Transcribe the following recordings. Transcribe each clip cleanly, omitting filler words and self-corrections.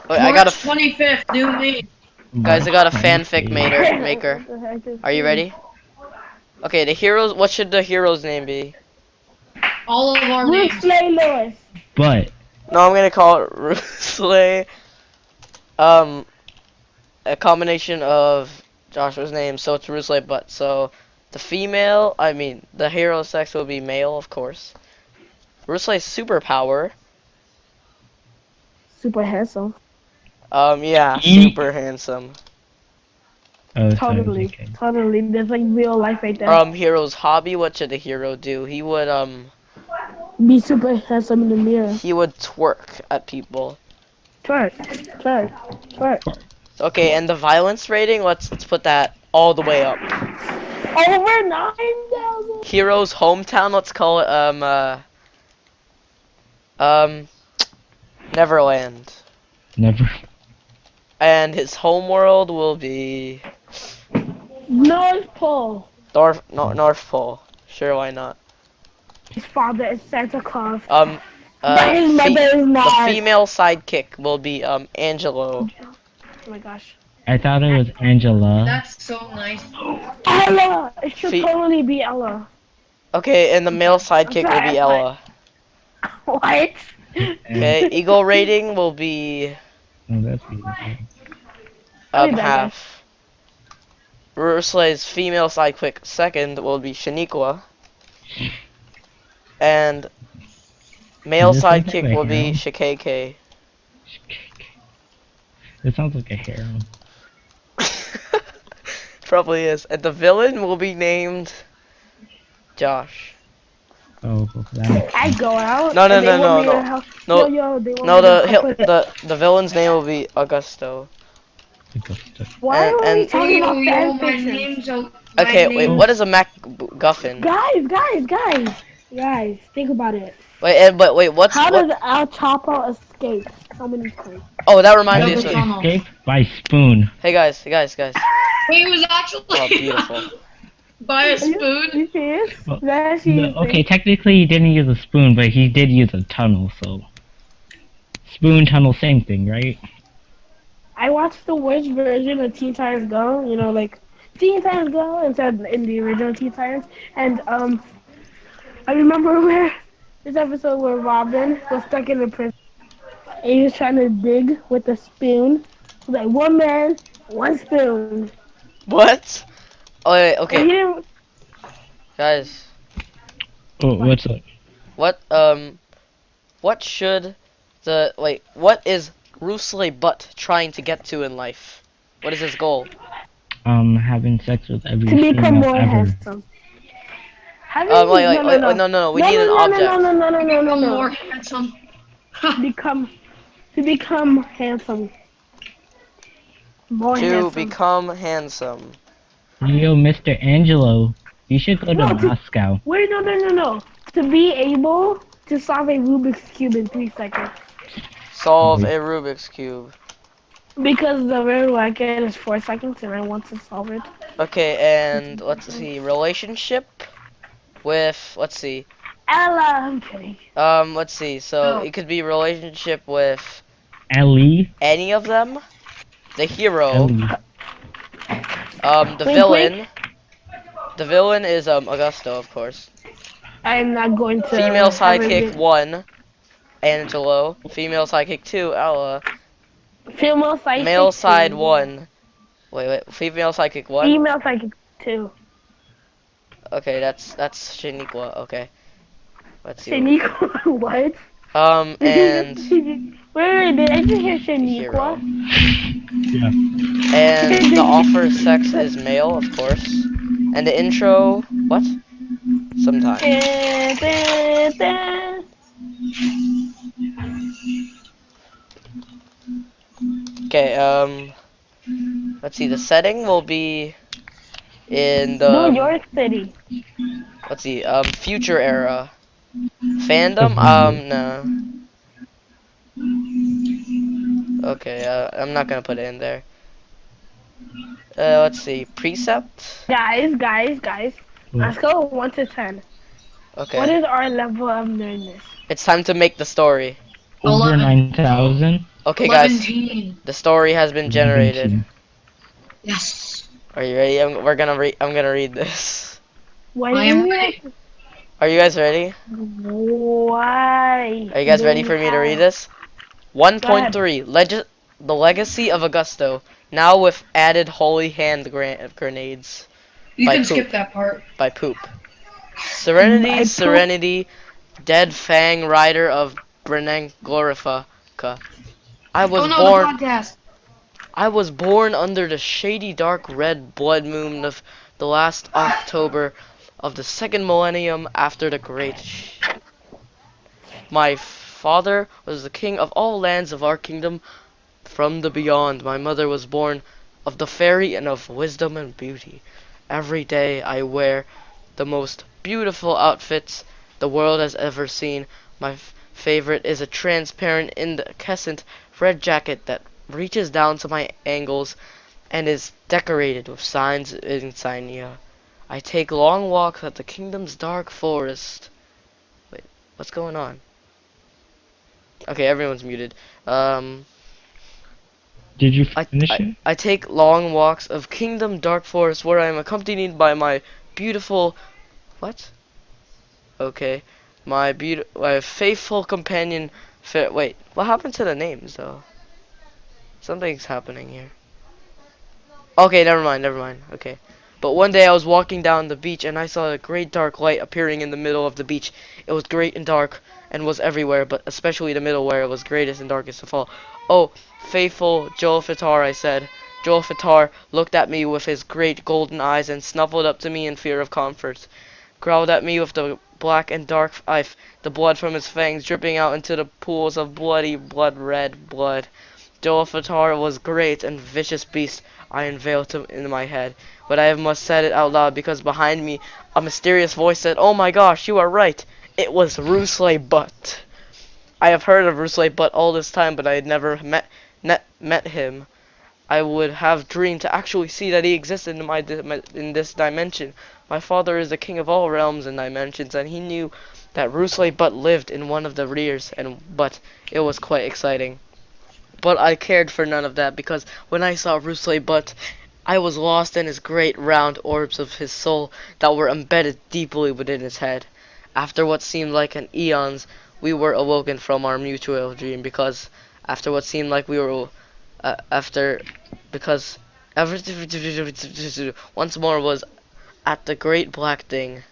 Wait, I got March a 25th, new me. guys. I got a March fanfic 28th. maker. What the heck is Are you this? ready? Okay, the heroes. What should the hero's name be? All of our Bruce names. Slay Lewis. But No, I'm gonna call it Rusley. A combination of Joshua's name, so it's Rusley. But so the female, I mean, the hero sex will be male, of course. Rusley's superpower. Super handsome. Yeah, Eek. super handsome. oh, Totally. sorry, okay. Totally. There's like real life right there. Hero's hobby. What should the hero do? He would Be super handsome in the mirror. he would twerk at people. Twerk. Twerk. Twerk. Okay, and the violence rating, let's put that all the way up. Over 9,000. Hero's hometown, let's call it Neverland. Never. And his homeworld will be North Pole. North Pole. Sure, why not? His father is Santa Claus. But his mother is the not. female sidekick will be Angelo. Oh my gosh. I thought it was Angela. That's so nice. Ella! It should Fe- totally be Ella. Okay, and the male sidekick will be Ella. What? Okay, ego rating will be Oh, that's beautiful. I'll be back, half. Rusley's female sidekick second will be Shaniqua. And male Does this sound like sidekick a will be harem? Shikeke. It sounds like a harem. Probably is. And the villain will be named Josh. Oh, that makes I go out. No, no, and they no, want me no, to no. help- No, Yo, they want No, me to the help with it. the villain's name will be Augusto. Why are we and- talking about fan my fiction? name's Okay, wait, what is a MacGuffin? Guys, think about it. But wait, what's How what? does El Chapo escape so many times? Oh, that reminds me of Double something. tunnel. Escape by spoon. Hey guys. Wait, it was actually Oh, beautiful. by a spoon. You serious? Well, That's No, okay, technically he didn't use a spoon, but he did use a tunnel, so. Spoon, tunnel, same thing, right? I watched the worst version of Teen Titans Go, you know, like Teen Titans Go instead in the original Teen Titans. And I remember where this episode where Robin was stuck in the prison and he was trying to dig with a spoon. It was like one man, one spoon. What? Oh wait, And he okay, didn't, guys. Oh, what's up? What should what is Rusley Butt trying to get to in life? What is his goal? Having sex with every to become female more ever. handsome. Having, No, we need an object. No. More handsome. To become handsome. More To handsome. become handsome. Yo, Mr. Angelo, you should go No, to to- Moscow. Wait, no. To be able to solve a Rubik's Cube in 3 seconds. Solve a Rubik's Cube. Because the rare record is 4 seconds and I want to solve it. Okay, and let's see, relationship with, let's see, Ella, I'm kidding. let's see, so Oh. it could be relationship with Ellie. any of them. The hero, Ellie. the Wink, villain. The villain is Augusto, of course. I'm not going to. Female ever sidekick be- 1, Angelo. Female sidekick 2, Ella. Female sidekick. Male side 2. 1. Wait. Female sidekick 1. Female sidekick 2. Okay, that's Shaniqua. Okay. Let's see. Shaniqua, what? And Wait, did I just hear hero. Shaniqua? Yeah. And the offer sex is male, of course. And the intro, what? Sometime. Okay, let's see, the setting will be in New the, York City. let's see, future era. Fandom, no. Okay, I'm not gonna put it in there. Let's see, precept? Guys. Let's go 1 to 10. Okay. What is our level of nerdness? It's time to make the story. Over 11. 9,000. Okay, guys, 11. the story has been generated. 17. Yes. Are you ready? We're gonna read. I'm gonna read this. Why I do am we ready. Are you guys ready? Why Are you guys do ready we for me to read have? this? Go ahead. 1.3 The Legacy of Augusto, now with added holy hand grenades. You By can Poop. skip that part. By Poop. Serenity, I poop. Serenity, Dead Fang Rider of Brennan Glorifica. I Oh was no, the born podcast. I was born under the shady dark red blood moon of the last October of the second millennium after the great My father was the king of all lands of our kingdom from the beyond. My mother was born of the fairy and of wisdom and beauty. Every day I wear the most beautiful outfits the world has ever seen. My favorite is a transparent incandescent red jacket that reaches down to my ankles and is decorated with signs and insignia. I take long walks at the kingdom's dark forest. Wait, what's going on? Okay, everyone's muted. Um, Did you I, finish I, it? I take long walks of Kingdom Dark Forest where I am accompanied by my beautiful... What? Okay. My faithful companion... Wait, what happened to the names, though? Something's happening here. Okay, never mind, never mind. Okay. But one day I was walking down the beach and I saw a great dark light appearing in the middle of the beach. It was great and dark and was everywhere, but especially the middle where it was greatest and darkest of all. Oh, faithful Joel Fatar, I said. Joel Fatar looked at me with his great golden eyes and snuffled up to me in fear of comfort. Growled at me with the black and dark knife, the blood from his fangs dripping out into the pools of bloody red blood. Joel Fatar was great and vicious beast, I unveiled in my head, but I must said it out loud because behind me a mysterious voice said, "Oh my gosh, you are right. It was Rusley Butt." I have heard of Rusley Butt all this time, but I had never met him. I would have dreamed to actually see that he existed in this dimension. My father is the king of all realms and dimensions, and he knew that Rusley Butt lived in one of the rears, but it was quite exciting. But I cared for none of that, because when I saw Rusley Butt, I was lost in his great round orbs of his soul that were embedded deeply within his head. After what seemed like an eons, we were awoken from our mutual dream, because after what seemed like we were because once more was at the great black thing.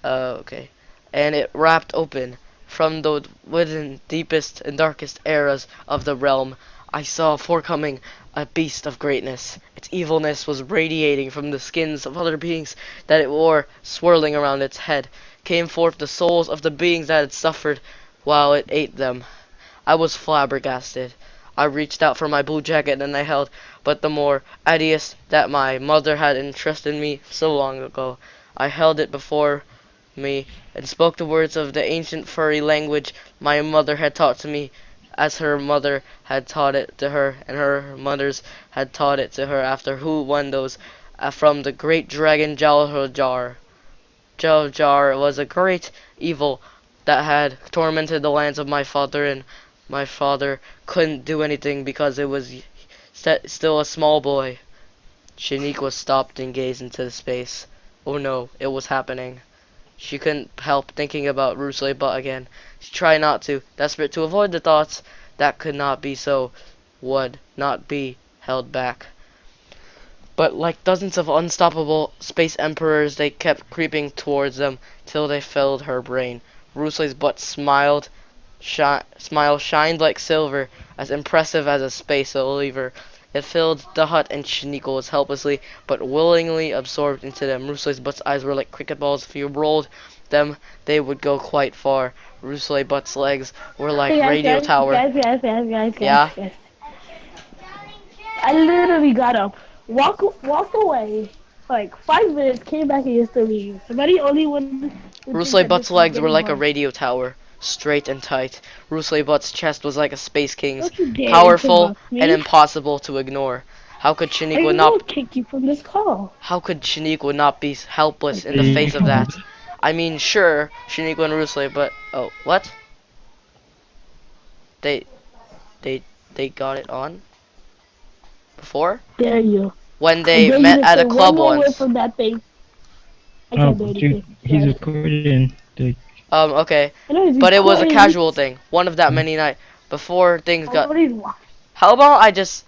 Okay. And it wrapped open. From the within deepest and darkest eras of the realm, I saw forecoming a beast of greatness. Its evilness was radiating from the skins of other beings that it wore, swirling around its head. Came forth the souls of the beings that had suffered while it ate them. I was flabbergasted. I reached out for my blue jacket and I held but the more ideas that my mother had entrusted me so long ago. I held it before me and spoke the words of the ancient furry language my mother had taught to me, as her mother had taught it to her, and her mothers had taught it to her after who won those from the great dragon Jaljar. Jaljar was a great evil that had tormented the lands of my father, and my father couldn't do anything because it was still a small boy. Shaniqua stopped and gazed into the space. Oh no, it was happening. She couldn't help thinking about Rusley Butt again. She tried not to, desperate to avoid the thoughts that could not be so, would not be held back. But like dozens of unstoppable space emperors, they kept creeping towards them till they filled her brain. Rusley's butt smile shined like silver, as impressive as a space lever. It filled the hut, and Shaniqua was helplessly but willingly absorbed into them. Rusley's Butt's eyes were like cricket balls. If you rolled them, they would go quite far. Rusley Butt's legs were like Hey radio tower. Yeah? guys. I literally got up, walked away, like 5 minutes, came back and used to leave. Somebody only would think Rusley that Butt's this was legs were getting like a hard. radio tower, straight and tight. Rusley Butt's chest was like a space king's, Don't you dare powerful interrupt and me. impossible to ignore. How could I Shaniqua will not kick you from this call. How could Shaniqua not be helpless in the Okay, face of that? I mean, sure, Shaniqua and Rusley, but... Oh, what? They... they they got it on before Dare you. when I they dare you met to at say a one club more word once. from that thing. I Oh, can't do dude, anything. he's Right. recording. Dude. Okay, I know he's but it was a recording. casual thing. One of that many night before things got. Nobody's watching. How about I just,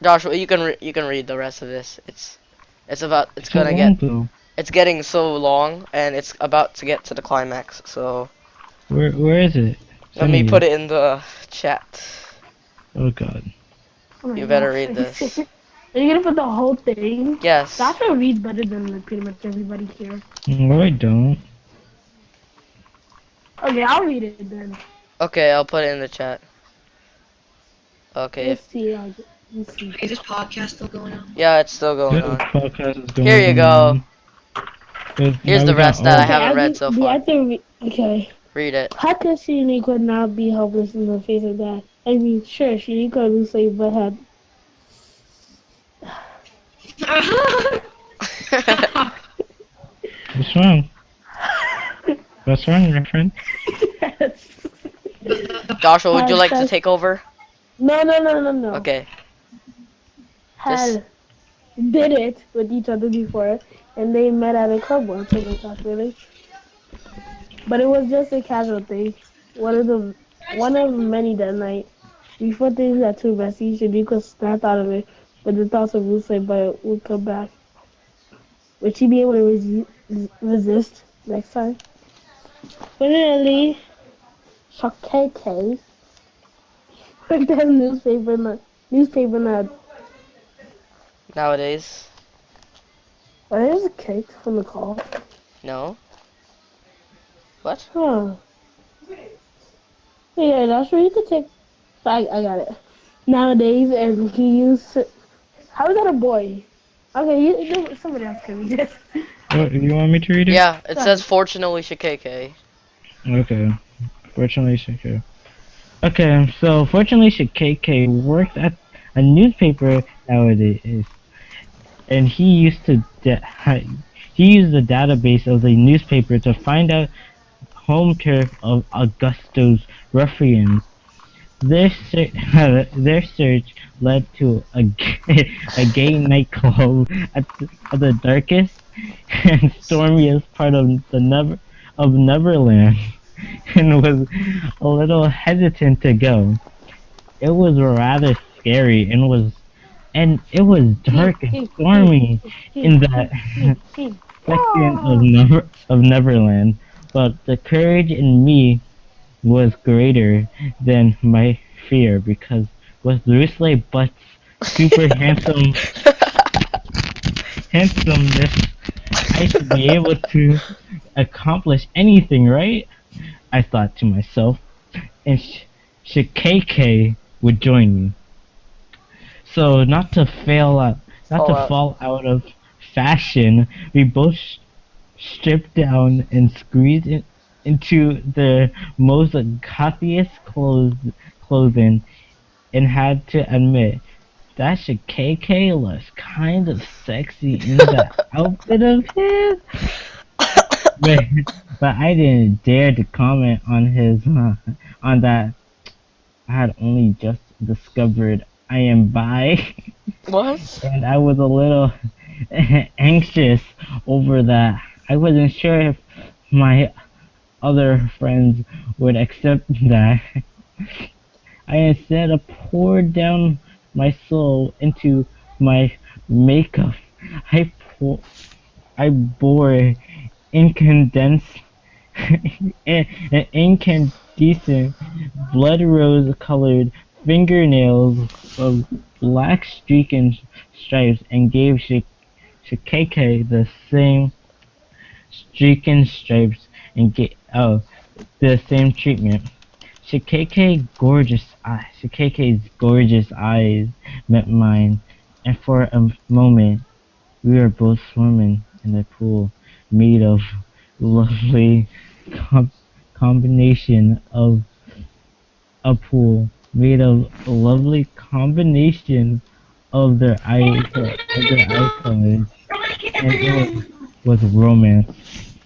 Joshua? You can read the rest of this. It's about it's So gonna get long though. it's getting so long and it's about to get to the climax. So Where is it? let Send me me put it. it in the chat. Oh god. Oh my You better gosh, read are you this. serious? Are you gonna put the whole thing? Yes. Joshua reads better than like, pretty much everybody here. No, I don't. Okay, I'll read it then. Okay, I'll put it in the chat. Okay. Let's see. Let's see. Is this podcast still going on? Yeah, it's still going This on. podcast is Here going you go. on. But Here's now the we got rest that I all. Okay, haven't I read think so the far. answer. Okay. Read it. How could Shiniqua not be helpless in the face of that? I mean, sure, Shiniqua loosely but had. What's wrong? What's wrong, my friend? Yes. Joshua, would you like to Had, take over? no. Okay. Just Had did it with each other before, and they met at a club once, so they talked really. But it was just a casual thing. One of many that night. Before things got too messy, Shaniqua snapped out of it, but the thoughts of Lucy but would come back. Would she be able to resist next time? Finally, Shakeke picked up newspaper nut. nowadays. Oh, there's a cake from the call. No. What? Huh. Yeah, that's where you could take. I got it. Nowadays, and he used. How is that a boy? Okay, somebody else can read this. What, you want me to read it? Yeah, it says fortunately Shikeke. Okay. Fortunately, Shakira. Okay, so fortunately, KK worked at a newspaper nowadays, and he used the database of the newspaper to find out home turf of Augusto's ruffians. Their search led to a gay nightclub at the darkest and stormiest part of Neverland, and was a little hesitant to go. It was rather scary and it was dark and stormy in that section of Neverland, but the courage in me was greater than my fear because with Rusley Butt's super handsomeness, I should be able to accomplish anything, right? I thought to myself, and Shikeke would join me. So not Fall to out. fall out of fashion, we both stripped down and squeezed into the most gothiest clothing, and had to admit that KK looks kind of sexy in that outfit of his. But, but I didn't dare to comment on on that. I had only just discovered I am bi, What? and I was a little anxious over that. I wasn't sure if my other friends would accept that. I instead poured down my soul into my makeup. I pour, I bore incandescent, incandescent, blood rose colored fingernails of black streaking stripes and gave Shikeke the same streaking stripes and the same treatment. Shikake's gorgeous eyes met mine, and for a moment we were both swimming in a pool made of lovely com- combination of a pool made of a lovely combination of their eye colors, and was romance.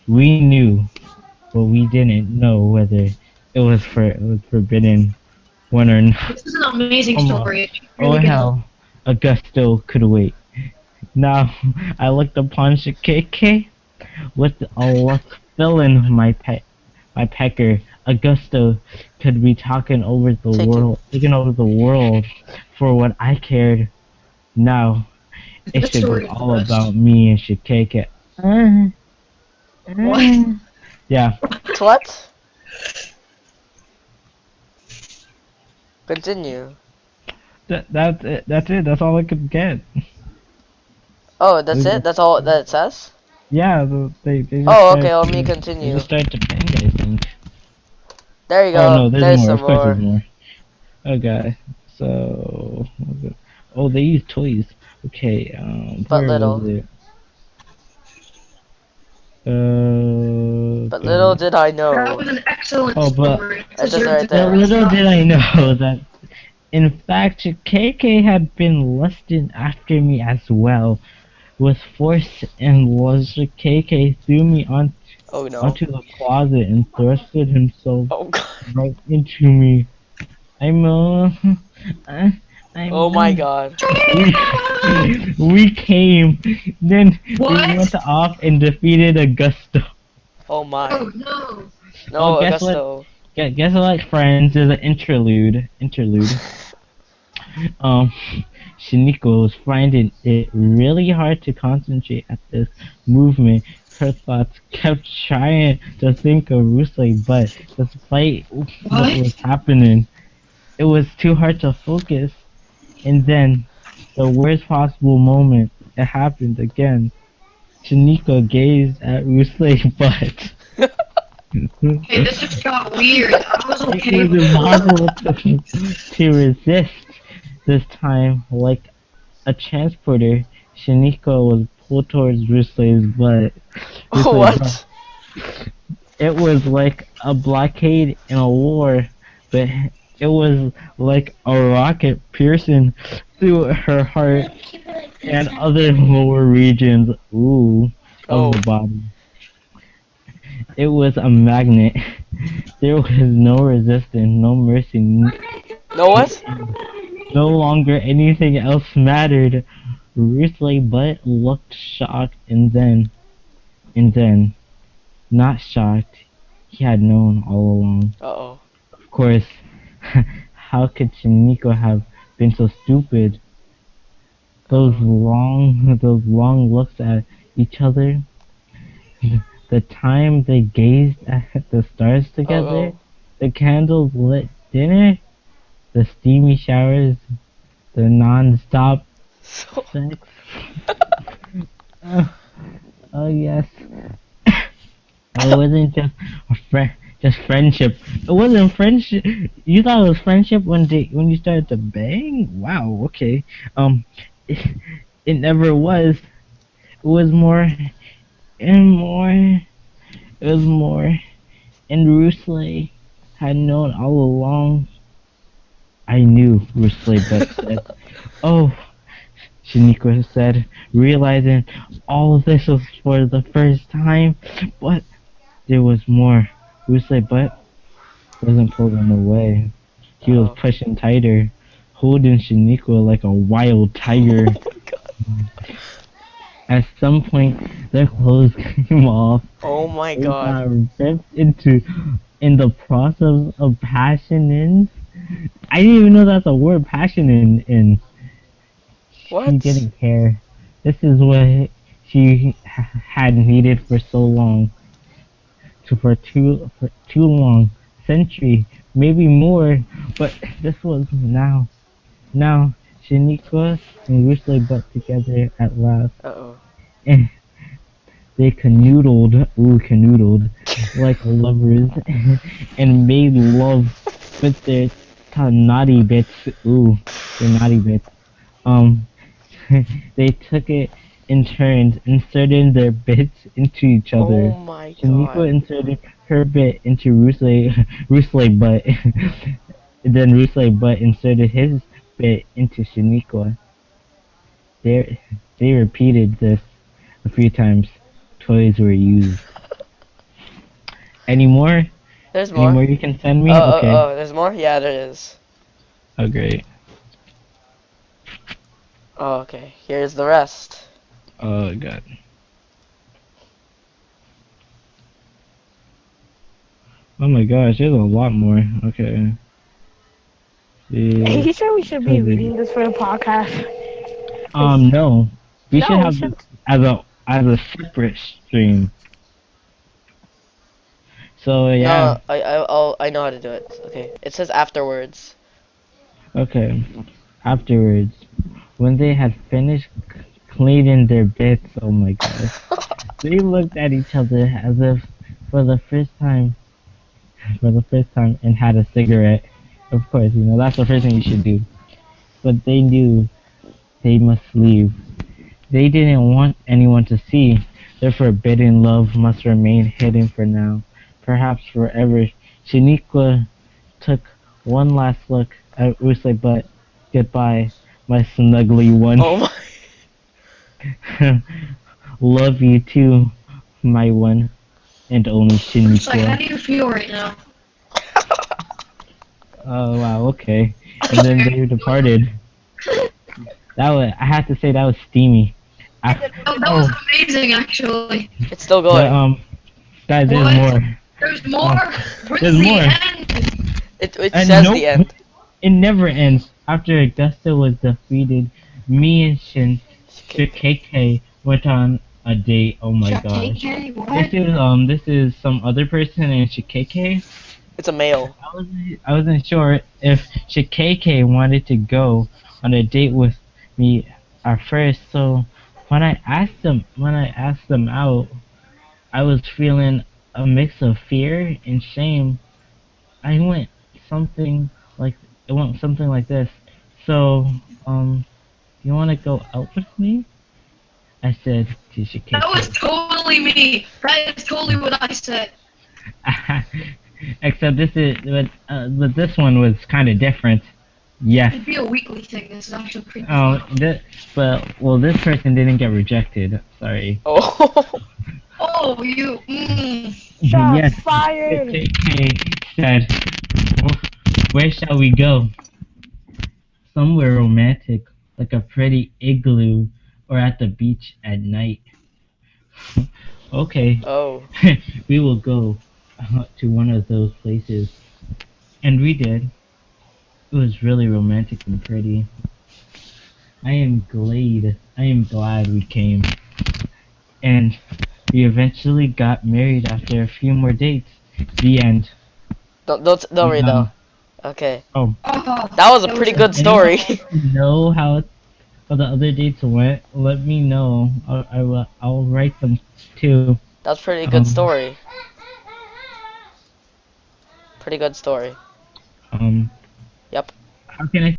We knew, but we didn't know whether it was forbidden when our This is an amazing almost, story. It's oh really good. hell, Augusto could wait. Now I looked upon Shikeke with a luck filling my pecker. Augusto could be Taking. taking over the world for what I cared. Now it This should be story is the all best. about me and Shikeke. What? Yeah, What? Continue. that's it. That's it. That's all I could get. Oh, that's it? That's all that it says? Yeah, Oh, okay, let me continue. just started to bang, I think. There you Oh go. no, there's There's more. some Of course, there's more. more. Okay, so oh, they use toys. Okay, But where was little. it? But little God. did I That know. was an excellent Oh, but story. It It says it deserved right to but there. be little did I stopped. know that in fact KK had been lusting after me as well. With force and was KK threw me Oh no. onto the closet and thrusted himself Oh god. right into me. I'm uh, Oh I'm my god. we came, then we What? went off and defeated Augusto. Oh my. Oh no. Oh, No, guess what? Augusto. Guess what, friends? There's an interlude. Interlude. Um, Shiniko was finding it really hard to concentrate at this movement. Her thoughts kept trying to think of Rusei, but despite what was What? happening, it was too hard to focus. And then, the worst possible moment, it happened again. Shiniko gazed at Rusei's butt. Hey, this just got weird. I was It okay was before. impossible to resist this time. Like a transporter, Shiniko was pulled towards Ruslei's butt. Ruslei's butt. What? It was like a blockade in a war, but it was like a rocket piercing through her heart and other lower regions, of the Oh. body. It was a magnet. There was no resistance, no mercy, No what? no longer anything else mattered. Rusley but looked shocked and then, not shocked, he had known all along. Uh-oh. Of course, how could Shiniko have been so stupid? Uh-oh. Those long looks at each other, the time they gazed at the stars together, Uh-oh. the candles lit dinner, the steamy showers, the non-stop So sex. Oh, oh yes. It wasn't just just friendship. It wasn't friendship. You thought it was friendship when you started to bang? Wow. Okay. It, it never was. It was more and more. It was more. And Rusley had known all along. I knew, Rusley, but said, "Oh," Shaniqua said, realizing all of this was for the first time. But there was more. Rusley, but wasn't pulling away. He was Uh-oh. pushing tighter, holding Shaniqua like a wild tiger. Oh my god. At some point, their clothes came off. Oh my They god. got ripped in the process of passion. I didn't even know that's a word, passion in. She What? didn't care. This is what she had needed for so long, for too long, century, maybe more. But this was now. Now, Shaniqua and Rushley butt together at last, Uh-oh. and they canoodled like lovers, and made love with their naughty bits. Their naughty bits. Um, they took it in turns, inserting their bits into each Oh other. my Shaniqua god. inserted her bit into Rusle butt. Then Rusle butt inserted his bit into Shaniqua. They, they repeated this a few times. Toys were used. Any more? There's Any more. more you can send Oh, me? oh, Okay. oh, there's more? Yeah, there is. Oh great. Oh, okay. Here's the rest. Oh god. Oh my gosh, there's a lot more. Okay. Are See. you sure we should be reading this for the podcast? No. We should No, we have this should. as a separate stream. So yeah. No, I know how to do it. Okay. It says afterwards. Okay. Afterwards, when they had finished cleaning their bits, oh my gosh, they looked at each other as if for the first time, and had a cigarette. Of course, that's the first thing you should do. But they knew they must leave. They didn't want anyone to see. Their forbidden love must remain hidden for now, perhaps forever. Shaniqua took one last look at Usai, but goodbye, my snuggly one. Oh my. Love you too, my one and only It's like, how Shaniqua. do you feel right now? Oh wow, okay. And then they departed. I have to say that was steamy. Oh, that was Oh, amazing, actually. It's still but going. guys, there's What? more. There's Oh, more? Where's there's the more. end? It And says the nope, end. it never ends. After Augusta was defeated, me and Shikeke went on a date. Oh my gosh. KK? This What? is this is some other person and Shikeke. It's a male. I wasn't sure if Shikeke wanted to go on a date with me at first, so when I asked them out, I was feeling a mix of fear and shame. I went something like it went something like this. So, you want to go out with me? I said to That was Shikeke. totally me. That is totally what I said. Except but this one was kind of different. Yes. It'd be a weekly thing. This is actually pretty Oh, funny. this person didn't get rejected. Sorry. Oh. Oh, you. Shots Yes. fired. Shikeke said, Where shall we go? Somewhere romantic, like a pretty igloo, or at the beach at night. Okay, Oh. we will go to one of those places. And we did. It was really romantic and pretty. I am glad we came. And we eventually got married after a few more dates. The end. Don't read though. Um, Okay. oh, Oh, That was a that pretty was good anyone story. wants to know how the other dates went? Let me know. I'll write them too. That's pretty good Um, story. Pretty good story. um, Yep. how can I